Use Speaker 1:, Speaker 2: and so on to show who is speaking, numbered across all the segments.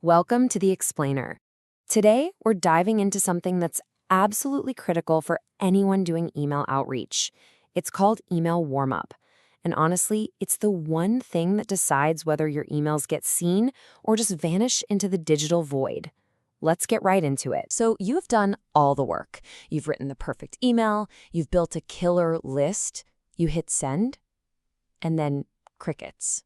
Speaker 1: Welcome to The Explainer. Today, we're diving into something that's absolutely critical for anyone doing email outreach. It's called email warm-up. And honestly, it's the one thing that decides whether your emails get seen or just vanish into the digital void. Let's get right into it. So you have done all the work. You've written the perfect email, you've built a killer list, you hit send, and then crickets.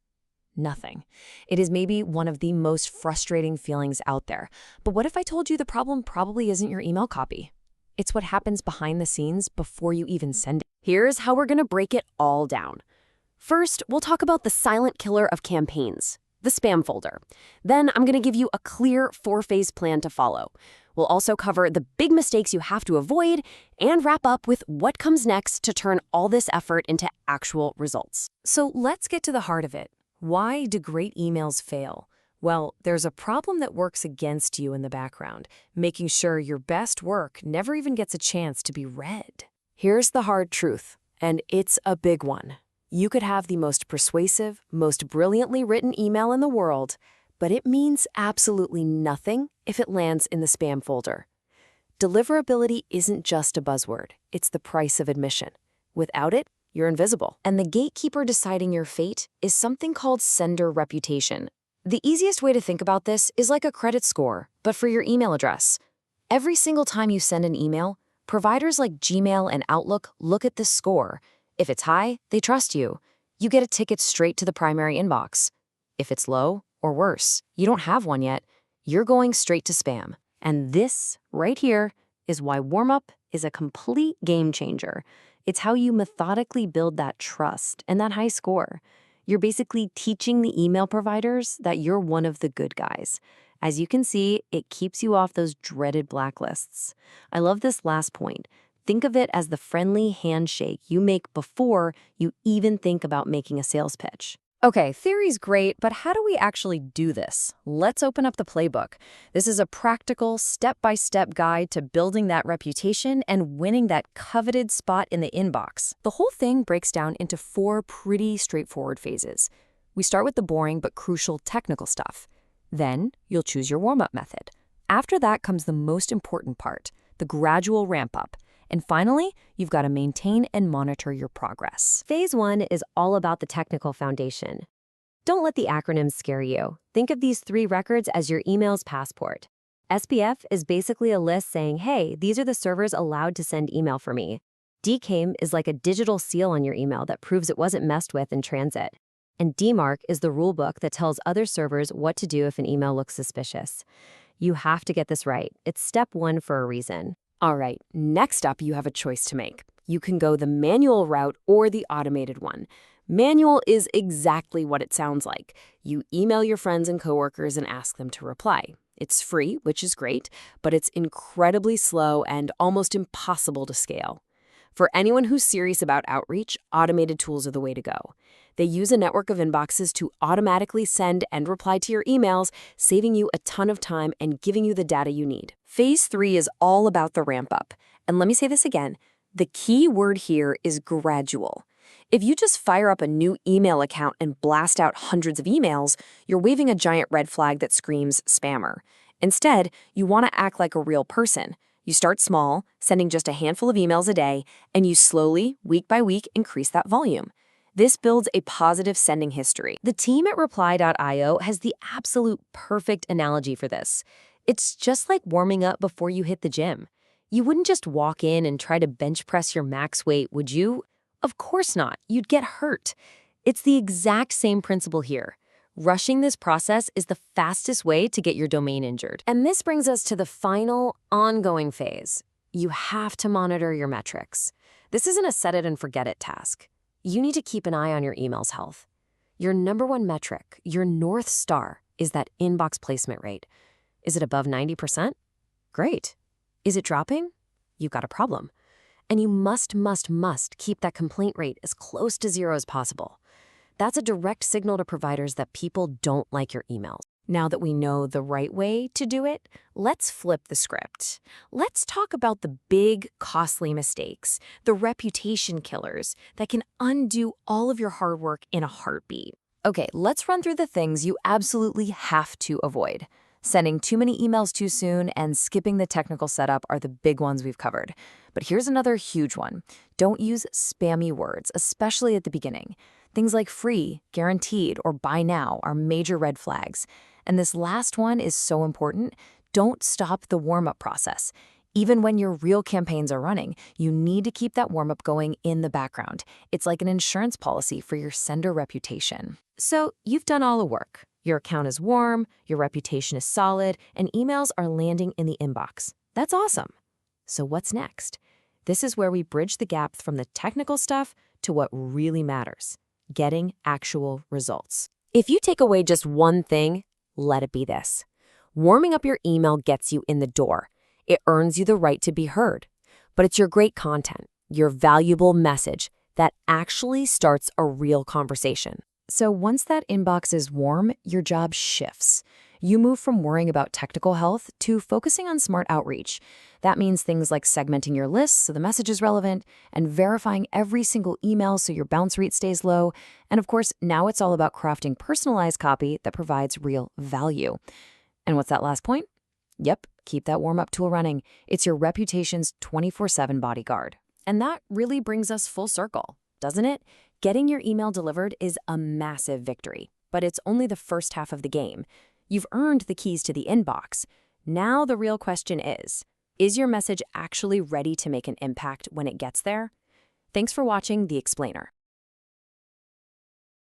Speaker 1: Nothing. It is maybe one of the most frustrating feelings out there. But what if I told you the problem probably isn't your email copy? It's what happens behind the scenes before you even send it. Here's how we're going to break it all down. First, we'll talk about the silent killer of campaigns, the spam folder. Then I'm going to give you a clear 4-phase plan to follow. We'll also cover the big mistakes you have to avoid and wrap up with what comes next to turn all this effort into actual results. So let's get to the heart of it. Why do great emails fail? Well, there's a problem that works against you in the background, making sure your best work never even gets a chance to be read. Here's the hard truth, and it's a big one. You could have the most persuasive, most brilliantly written email in the world, but it means absolutely nothing if it lands in the spam folder. Deliverability isn't just a buzzword, it's the price of admission. Without it, you're invisible. And the gatekeeper deciding your fate is something called sender reputation. The easiest way to think about this is like a credit score, but for your email address. Every single time you send an email, providers like Gmail and Outlook look at this score. If it's high, they trust you. You get a ticket straight to the primary inbox. If it's low, or worse, you don't have one yet, you're going straight to spam. And this, right here, is why warm-up is a complete game changer. It's how you methodically build that trust and that high score. You're basically teaching the email providers that you're one of the good guys. As you can see, it keeps you off those dreaded blacklists. I love this last point. Think of it as the friendly handshake you make before you even think about making a sales pitch. Okay, theory's great, but how do we actually do this? Let's open up the playbook. This is a practical, step-by-step guide to building that reputation and winning that coveted spot in the inbox. The whole thing breaks down into 4 pretty straightforward phases. We start with the boring but crucial technical stuff. Then, you'll choose your warm-up method. After that comes the most important part, the gradual ramp-up. And finally, you've got to maintain and monitor your progress. Phase 1 is all about the technical foundation. Don't let the acronyms scare you. Think of these 3 records as your email's passport. SPF is basically a list saying, hey, these are the servers allowed to send email for me. DKIM is like a digital seal on your email that proves it wasn't messed with in transit. And DMARC is the rulebook that tells other servers what to do if an email looks suspicious. You have to get this right. It's step 1 for a reason. All right, next up, you have a choice to make. You can go the manual route or the automated one. Manual is exactly what it sounds like. You email your friends and coworkers and ask them to reply. It's free, which is great, but it's incredibly slow and almost impossible to scale. For anyone who's serious about outreach, automated tools are the way to go. They use a network of inboxes to automatically send and reply to your emails, saving you a ton of time and giving you the data you need. Phase 3 is all about the ramp up. And let me say this again, the key word here is gradual. If you just fire up a new email account and blast out hundreds of emails, you're waving a giant red flag that screams spammer. Instead, you want to act like a real person. You start small, sending just a handful of emails a day, and you slowly, week by week, increase that volume. This builds a positive sending history. The team at Reply.io has the absolute perfect analogy for this. It's just like warming up before you hit the gym. You wouldn't just walk in and try to bench press your max weight, would you? Of course not. You'd get hurt. It's the exact same principle here. Rushing this process is the fastest way to get your domain injured. And this brings us to the final, ongoing phase. You have to monitor your metrics. This isn't a set-it-and-forget-it task. You need to keep an eye on your email's health. Your number 1 metric, your North Star, is that inbox placement rate. Is it above 90%? Great. Is it dropping? You've got a problem. And you must keep that complaint rate as close to 0 as possible. That's a direct signal to providers that people don't like your emails. Now that we know the right way to do it, let's flip the script. Let's talk about the big, costly mistakes, the reputation killers that can undo all of your hard work in a heartbeat. Okay, let's run through the things you absolutely have to avoid. Sending too many emails too soon and skipping the technical setup are the big ones we've covered. But here's another huge one. Don't use spammy words, especially at the beginning. Things like free, guaranteed, or buy now are major red flags. And this last one is so important. Don't stop the warm-up process. Even when your real campaigns are running, you need to keep that warm-up going in the background. It's like an insurance policy for your sender reputation. So you've done all the work. Your account is warm, your reputation is solid, and emails are landing in the inbox. That's awesome. So what's next? This is where we bridge the gap from the technical stuff to what really matters, getting actual results. If you take away just one thing, let it be this. Warming up your email gets you in the door. It earns you the right to be heard. But it's your great content, your valuable message, that actually starts a real conversation. So once that inbox is warm, your job shifts. You move from worrying about technical health to focusing on smart outreach. That means things like segmenting your lists so the message is relevant, and verifying every single email so your bounce rate stays low. And of course, now it's all about crafting personalized copy that provides real value. And what's that last point? Yep, keep that warm-up tool running. It's your reputation's 24/7 bodyguard. And that really brings us full circle, doesn't it? Getting your email delivered is a massive victory, but it's only the first half of the game. You've earned the keys to the inbox. Now the real question is your message actually ready to make an impact when it gets there? Thanks for watching The Explainer.